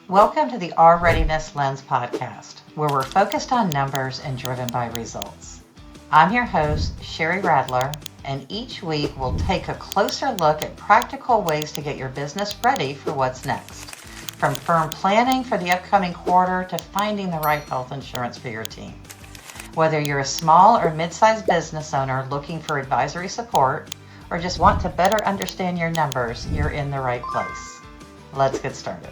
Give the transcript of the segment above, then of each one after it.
Welcome to the Our Readiness Lens podcast, where we're focused on numbers and driven by results. I'm your host, Sheri Radler, and each week we'll take a closer look at practical ways to get your business ready for what's next. From firm planning for the upcoming quarter to finding the right health insurance for your team. Whether you're a small or mid-sized business owner looking for advisory support or just want to better understand your numbers, you're in the right place. Let's get started.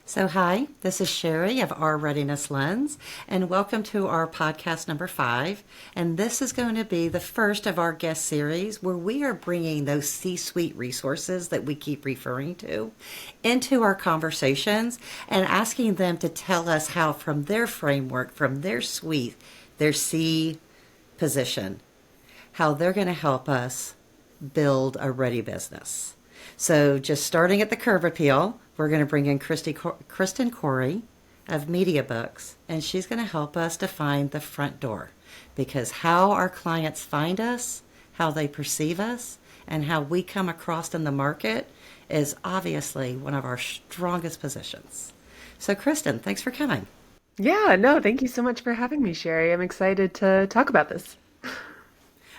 So hi, this is Sheri of Our Readiness Lens, and welcome to our podcast number 5. And this is going to be the first of our guest series where we are bringing those C-suite resources that we keep referring to into our conversations and asking them to tell us how from their framework, from their suite, their C position, how they're going to help us build a ready business. So just starting at the curb appeal, we're going to bring in Kristen Corey of Mediabooks, and she's going to help us define the front door, because how our clients find us, how they perceive us, and how we come across in the market is obviously one of our strongest positions. So Kristen, thanks for coming. Yeah, no, thank you so much for having me, Sheri. I'm excited to talk about this.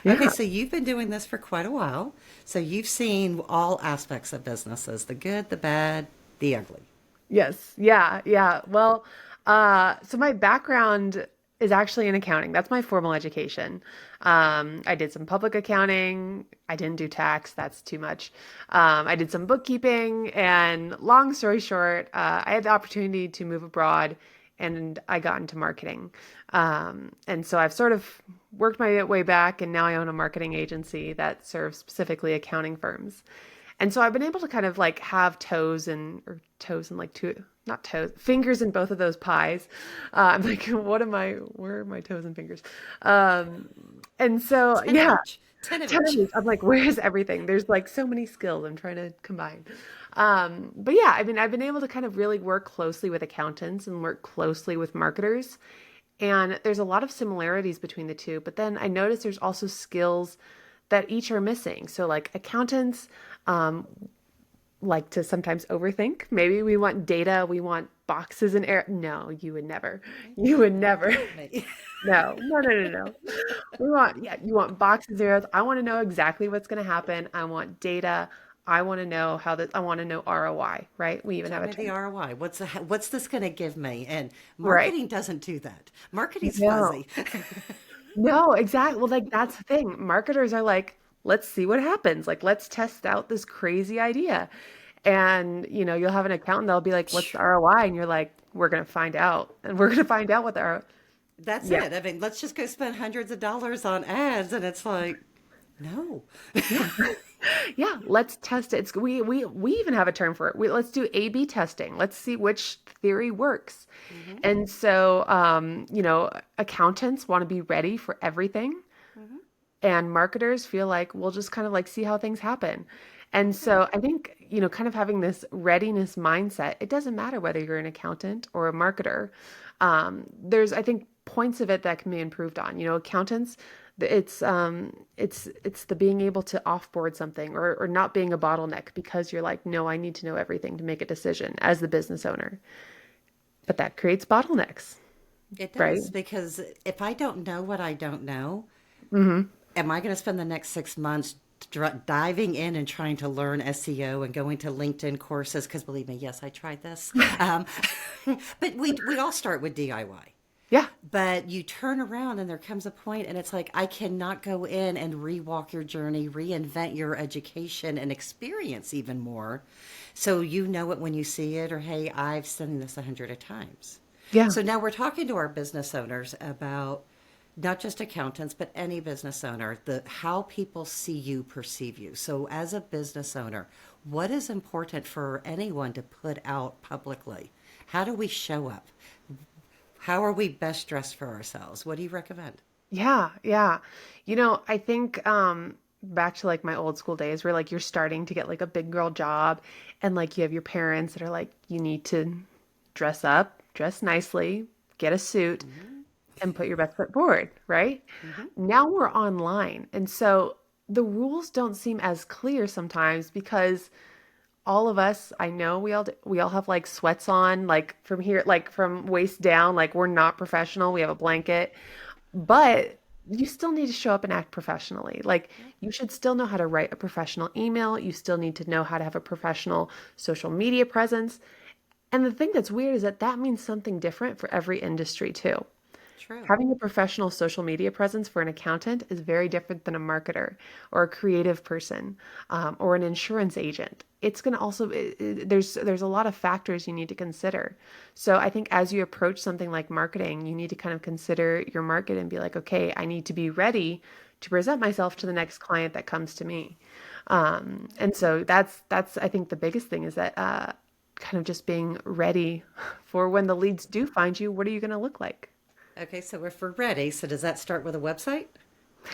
Okay, Yeah. so you've been doing this for quite a while. So you've seen all aspects of businesses, the good, the bad, the ugly. Yes. Yeah. Yeah. Well, so my background is actually in accounting. That's my formal education. I did some public accounting. I didn't do tax. That's too much. I did some bookkeeping, and long story short, I had the opportunity to move abroad, and I got into marketing. And so I've sort of worked my way back, and now I own a marketing agency that serves specifically accounting firms. And so I've been able to kind of like have toes and like two, not toes, fingers in both of those pies. I'm like, where are my toes and fingers? Um, and so, 10 of yeah, each. 10 of 10 of each. each. I'm like, where's everything? There's like so many skills I'm trying to combine. But yeah, I mean, I've been able to kind of really work closely with accountants and work closely with marketers. And there's a lot of similarities between the two. But then I noticed there's also skills that each are missing. So like accountants, um, like to sometimes overthink. Maybe we want data, we want boxes and air. No, you would never. You would never. Not me. No, no, no, no, no. Yeah, you want boxes, zeros. I want to know exactly what's going to happen. I want data. I want to know I want to know ROI, right? We even Tell have a me the term. ROI. What's this going to give me? And Right. marketing doesn't do that. Marketing's No, fuzzy. no, exactly. Well, like that's the thing. Marketers are like, let's see what happens. Like, let's test out this crazy idea. And, you'll have an accountant, they'll be like, what's the ROI? And you're like, we're going to find out. And we're going to find out what the ROI. That's Yeah. it. I mean, let's just go spend hundreds of dollars on ads, and it's like, no. Yeah. Yeah, let's test it. We even have a term for it. Let's do A/B testing. Let's see which theory works. Hmm. And so, accountants want to be ready for everything, Hmm. and marketers feel like we'll just kind of like see how things happen. And Hmm. so I think, kind of having this readiness mindset, it doesn't matter whether you're an accountant or a marketer. There's, I think, points of it that can be improved on. Accountants, it's the being able to offboard something or not being a bottleneck because you're like, no, I need to know everything to make a decision as the business owner. But that creates bottlenecks, It right? does, because if I don't know what I don't know, Hmm. am I going to spend the next 6 months diving in and trying to learn SEO and going to LinkedIn courses? Because believe me, yes, I tried this. Um, but we all start with DIY. Yeah. But you turn around and there comes a point and it's like, I cannot go in and rewalk your journey, reinvent your education and experience even more. So you know it when you see it, or hey, I've seen this 100 of times. Yeah. So now we're talking to our business owners about not just accountants, but any business owner, the how people see you, perceive you. So as a business owner, what is important for anyone to put out publicly? How do we show up? How are we best dressed for ourselves? What do you recommend? Yeah, yeah. I think back to like my old school days where like you're starting to get like a big girl job and like you have your parents that are like you need to dress up, dress nicely, get a suit Hmm. and put your best foot forward, right? Hmm. Now we're online. And so the rules don't seem as clear sometimes because all of us, I know we all have like sweats on, like from here, like from waist down, like we're not professional. We have a blanket, but you still need to show up and act professionally. Like you should still know how to write a professional email. You still need to know how to have a professional social media presence. And the thing that's weird is that that means something different for every industry too. True. Having a professional social media presence for an accountant is very different than a marketer or a creative person or an insurance agent. It's going to also there's a lot of factors you need to consider. So I think as you approach something like marketing, you need to kind of consider your market and be like, okay, I need to be ready to present myself to the next client that comes to me. And so that's I think the biggest thing is that kind of just being ready for when the leads do find you. What are you going to look like? Okay, so if we're ready, so does that start with a website?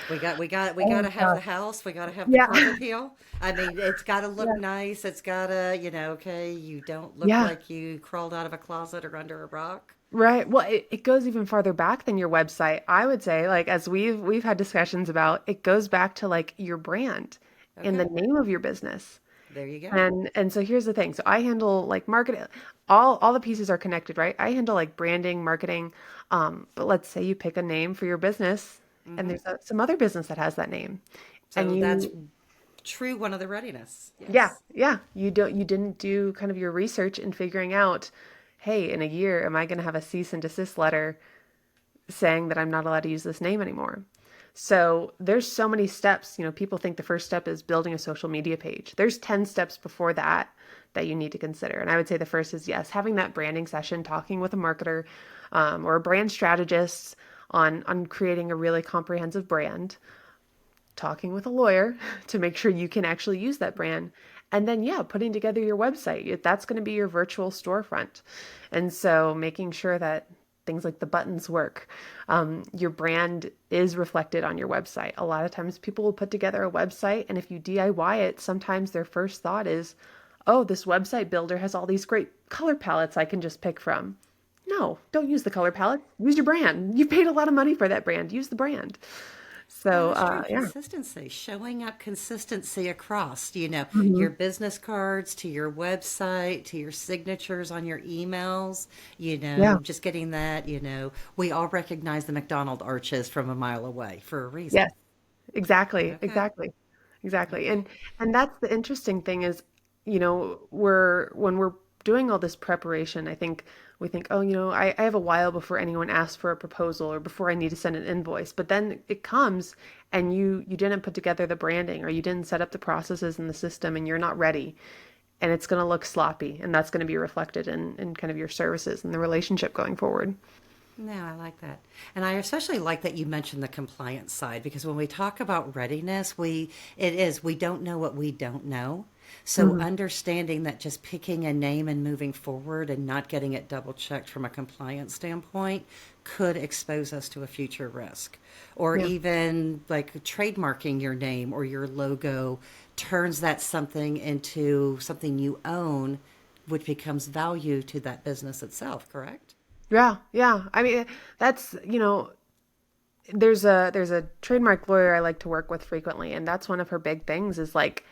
We got to Oh have the gosh. house. We got to have the Yeah. curb appeal. I mean, it's got to look Yeah. nice. It's got to, okay, you don't look Yeah. like you crawled out of a closet or under a rock. Right. Well, it goes even farther back than your website. I would say, like, as we've had discussions about, it goes back to like your brand and the Okay, name of your business. there you go. And so here's the thing. So I handle like marketing, all the pieces are connected, right? I handle like branding, marketing. But let's say you pick a name for your business and Hmm. there's some other business that has that name. And So that's you true. One of the readiness. Yeah, Yes. yeah. You didn't do kind of your research in figuring out, hey, in a year, am I going to have a cease and desist letter saying that I'm not allowed to use this name anymore? So there's so many steps. People think the first step is building a social media page. There's 10 steps before that that you need to consider. And I would say the first is yes, having that branding session, talking with a marketer or a brand strategist on creating a really comprehensive brand, talking with a lawyer to make sure you can actually use that brand. And then, yeah, putting together your website. That's going to be your virtual storefront. And so making sure that things like the buttons work, your brand is reflected on your website. A lot of times people will put together a website, and if you DIY it, sometimes their first thought is, oh, this website builder has all these great color palettes I can just pick from. No, don't use the color palette. Use your brand. You paid a lot of money for that brand. Use the brand. No, So, that's true. yeah. Consistency, showing up consistency across, Mhm. your business cards to your website, to your signatures on your emails, Yeah. just getting that, we all recognize the McDonald arches from a mile away for a reason. Yes. Exactly, Okay. exactly, exactly. Okay. And that's the interesting thing is, we're when we're doing all this preparation, I think we think, oh, I have a while before anyone asks for a proposal or before I need to send an invoice. But then it comes and you didn't put together the branding or you didn't set up the processes in the system and you're not ready. And it's going to look sloppy and that's going to be reflected in kind of your services and the relationship going forward. No, I like that. And I especially like that you mentioned the compliance side because when we talk about readiness, we don't know what we don't know. So Mhm. understanding that just picking a name and moving forward and not getting it double checked from a compliance standpoint could expose us to a future risk. Or Yeah. even like trademarking your name or your logo turns that something into something you own, which becomes value to that business itself, correct? Yeah, yeah. I mean, that's, there's a trademark lawyer I like to work with frequently, and that's one of her big things is like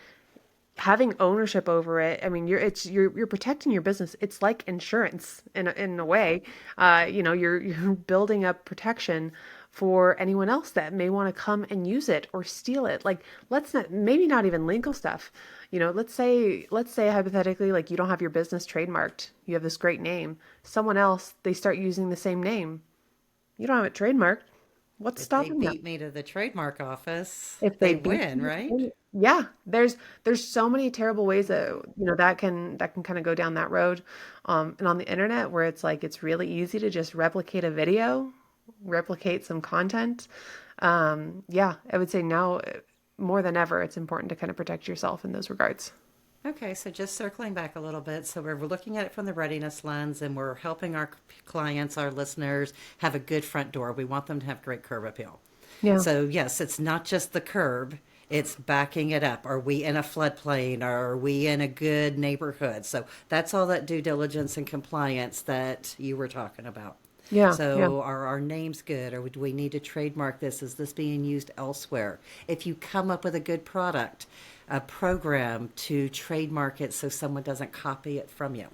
having ownership over it. I mean, you're protecting your business. It's like insurance in a way. You're building up protection for anyone else that may want to come and use it or steal it. Like, let's not maybe not even legal stuff. Let's say hypothetically, like you don't have your business trademarked. You have this great name. Someone else, they start using the same name. You don't have it trademarked. What's If they stopping them? beat me to the trademark office, If they they beat win, right? you, yeah, there's so many terrible ways that that can kind of go down that road. And on the internet where it's like it's really easy to just replicate a video, replicate some content. Yeah, I would say now more than ever, it's important to kind of protect yourself in those regards. Okay, so just circling back a little bit. So we're looking at it from the readiness lens and we're helping our clients, our listeners, have a good front door. We want them to have great curb appeal. Yeah. So, yes, it's not just the curb, It's backing it up. Are we in a floodplain? Are we in a good neighborhood? So that's all that due diligence and compliance that you were talking about. Yeah, yeah, So are our names good? Or do we need to trademark this? Is this being used elsewhere? If you come up with a good product, a program to trademark it so someone doesn't copy it from you.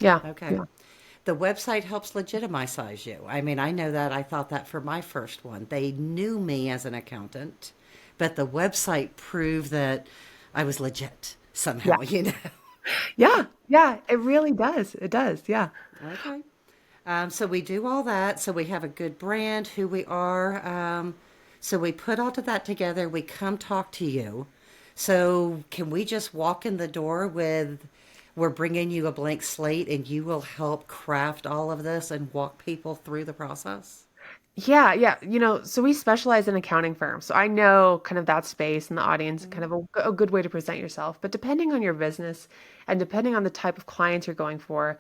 yeah, Okay. yeah. The website helps legitimize you. I mean, I know that. I thought that for my first one. They knew me as an accountant, but the website proved that I was legit Yeah. somehow, Yeah, yeah, it really does. It does. Yeah. Okay. So we do all that. So we have a good brand, who we are. So we put all of that together. We come talk to you. So can we just walk in the door with, we're bringing you a blank slate and you will help craft all of this and walk people through the process? Yeah, yeah. So we specialize in accounting firms. So I know kind of that space and the audience, kind of a good way to present yourself. But depending on your business and depending on the type of clients you're going for,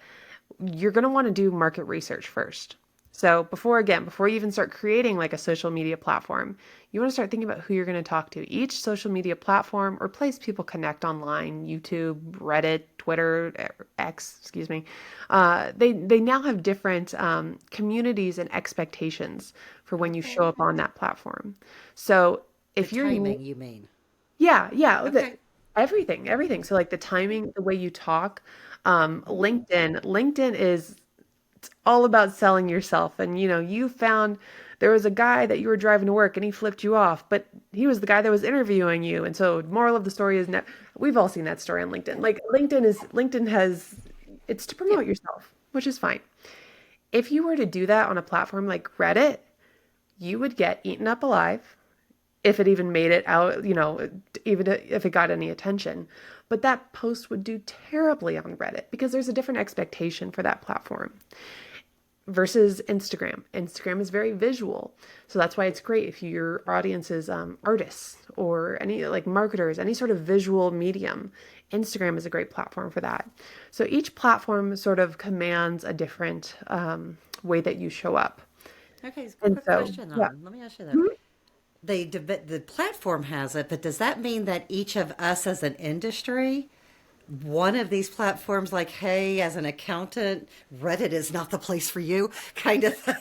you're going to want to do market research first. So before you even start creating like a social media platform, you want to start thinking about who you're going to talk to. Each social media platform or place people connect online, YouTube, Reddit, Twitter, X, excuse me, they now have different communities and expectations for when you Okay. show up on that platform. So The if you're, timing, you mean? yeah, yeah, Okay. everything. So like the timing, the way you talk, LinkedIn is all about selling yourself. And you found there was a guy that you were driving to work and he flipped you off, but he was the guy that was interviewing you. And so moral of the story is we've all seen that story on LinkedIn. Like LinkedIn has it's to Yeah. promote yourself, which is fine. If you were to do that on a platform like Reddit, you would get eaten up alive if it even made it out, even if it got any attention. But that post would do terribly on Reddit because there's a different expectation for that platform versus Instagram. Instagram is very visual. So that's why it's great if your audience is artists or any like marketers, any sort of visual medium. Instagram is a great platform for that. So each platform sort of commands a different way that you show up. Okay. So And quick so, question yeah. on. Let me ask you that. The platform has it, but does that mean that each of us as an industry, one of these platforms, like, hey, as an accountant, Reddit is not the place for you, kind of thing?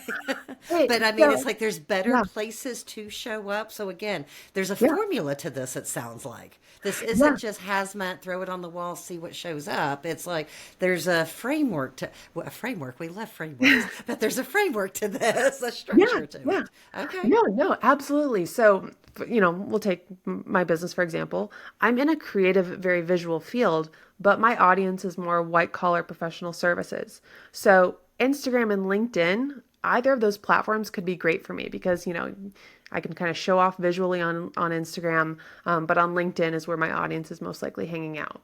Wait, But I mean, it's so, like there's better yeah, places to show up. So again, there's a yeah, formula to this, it sounds like. This isn't yeah. just hazmat, throw it on the wall, see what shows up. It's like there's a framework to, well, a framework. We love frameworks, but there's a framework to this, a Yeah, structure to yeah. it. Okay. No, no, absolutely. So, we'll take my business for example. I'm in a creative, very visual field, but my audience is more white collar professional services. So, Instagram and LinkedIn, either of those platforms could be great for me because, I can kind of show off visually on Instagram, but on LinkedIn is where my audience is most likely hanging out.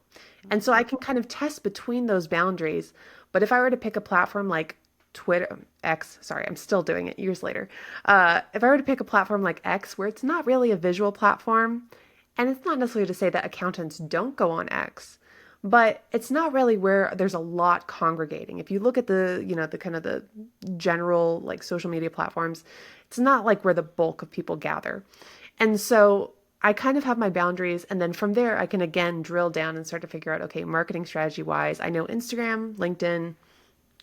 And so I can kind of test between those boundaries. But if I were to pick a platform like Twitter, X, sorry, I'm still doing it years later. If I were to pick a platform like X, where it's not really a visual platform, and it's not necessarily to say that accountants don't go on X, but it's not really where there's a lot congregating. If you look at the kind of the general like social media platforms, it's not like where the bulk of people gather. And so I kind of have my boundaries. And then from there, I can again drill down and start to figure out, okay, marketing strategy wise, I know Instagram, LinkedIn,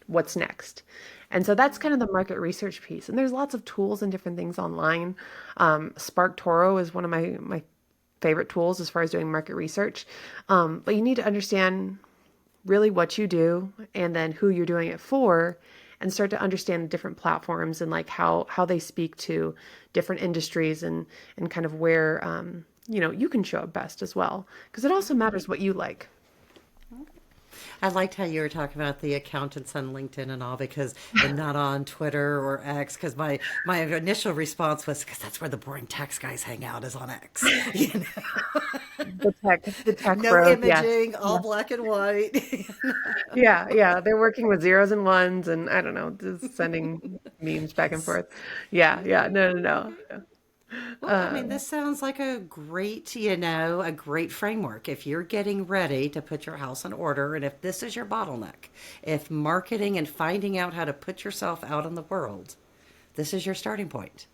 what's next. And so that's kind of the market research piece. And there's lots of tools and different things online. Spark Toro is one of my favorite tools as far as doing market research. But you need to understand really what you do and then who you're doing it for and start to understand the different platforms and like how they speak to different industries and kind of where you can show up best as well. Because it also matters what you like. I liked how you were talking about the accountants on LinkedIn and all because, and not on Twitter or X, because my initial response was because that's where the boring tax guys hang out is on X. The tech No bros, yes. imaging, all Yeah. black and white. Yeah, yeah. They're working with zeros and ones and I don't know, just sending memes back and Yes. forth. Yeah, yeah. Okay. No, no, no. Okay. No. Well, I mean, this sounds like a great framework. If you're getting ready to put your house in order, and if this is your bottleneck, if marketing and finding out how to put yourself out in the world, this is your starting point.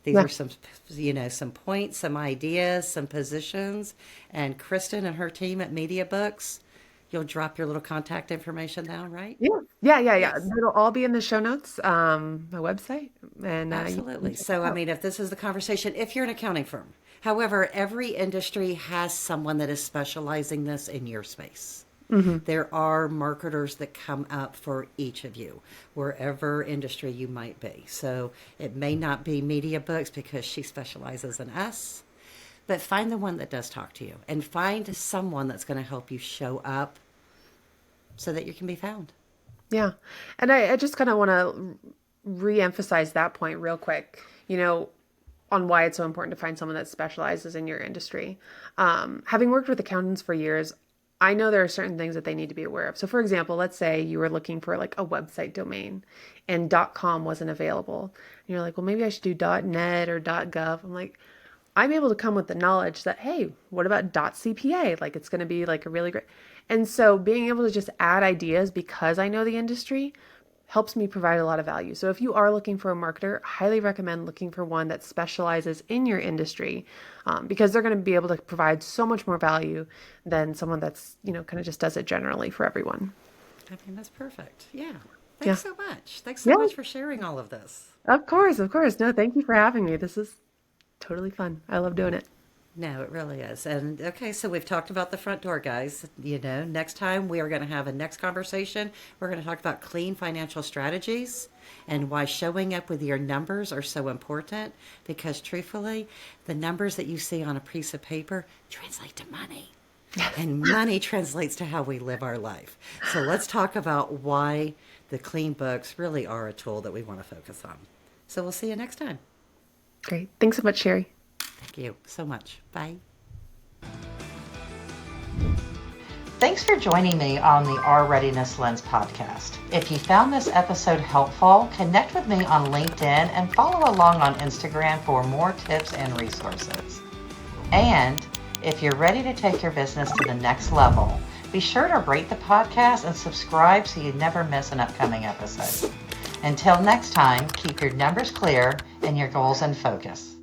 These Yeah. are some points, some ideas, some positions. And Kristen and her team at Mediabooks, you'll drop your little contact information down, right? Yeah. Yeah. Yeah. Yeah. Yes. It'll all be in the show notes, my website, and you can Absolutely. check So, it I out. mean, if this is the conversation, if you're an accounting firm, however, every industry has someone that is specializing this in your space. Hmm. There are marketers that come up for each of you, wherever industry you might be. So it may not be Media Books because she specializes in us, but find the one that does talk to you and find someone that's going to help you show up so that you can be found. Yeah. And I just kind of want to re-emphasize that point real quick, on why it's so important to find someone that specializes in your industry. Having worked with accountants for years, I know there are certain things that they need to be aware of. So, for example, let's say you were looking for like a website domain and .com wasn't available. And you're like, well, maybe I should do .net or .gov. I'm like, I'm able to come with the knowledge that, hey, what about .cpa? Like it's going to be like a really great. And so being able to just add ideas because I know the industry helps me provide a lot of value. So if you are looking for a marketer, I highly recommend looking for one that specializes in your industry, because they're going to be able to provide so much more value than someone that's, kind of just does it generally for everyone. I mean, that's perfect. Yeah. Yeah. Thanks so much. Thanks so Yeah, much for sharing all of this. of course, of course. No, thank you for having me. This is totally fun. I love doing it. No, it really is. And okay, so we've talked about the front door, guys. Next time we are going to have a next conversation. We're going to talk about clean financial strategies and why showing up with your numbers are so important. Because truthfully, the numbers that you see on a piece of paper translate to money. And money translates to how we live our life. So let's talk about why the clean books really are a tool that we want to focus on. So we'll see you next time. Great. Thanks so much, Sheri. Thank you so much. Bye. Thanks for joining me on the Our Readiness Lens podcast. If you found this episode helpful, connect with me on LinkedIn and follow along on Instagram for more tips and resources. And if you're ready to take your business to the next level, be sure to rate the podcast and subscribe so you never miss an upcoming episode. Until next time, keep your numbers clear and your goals in focus.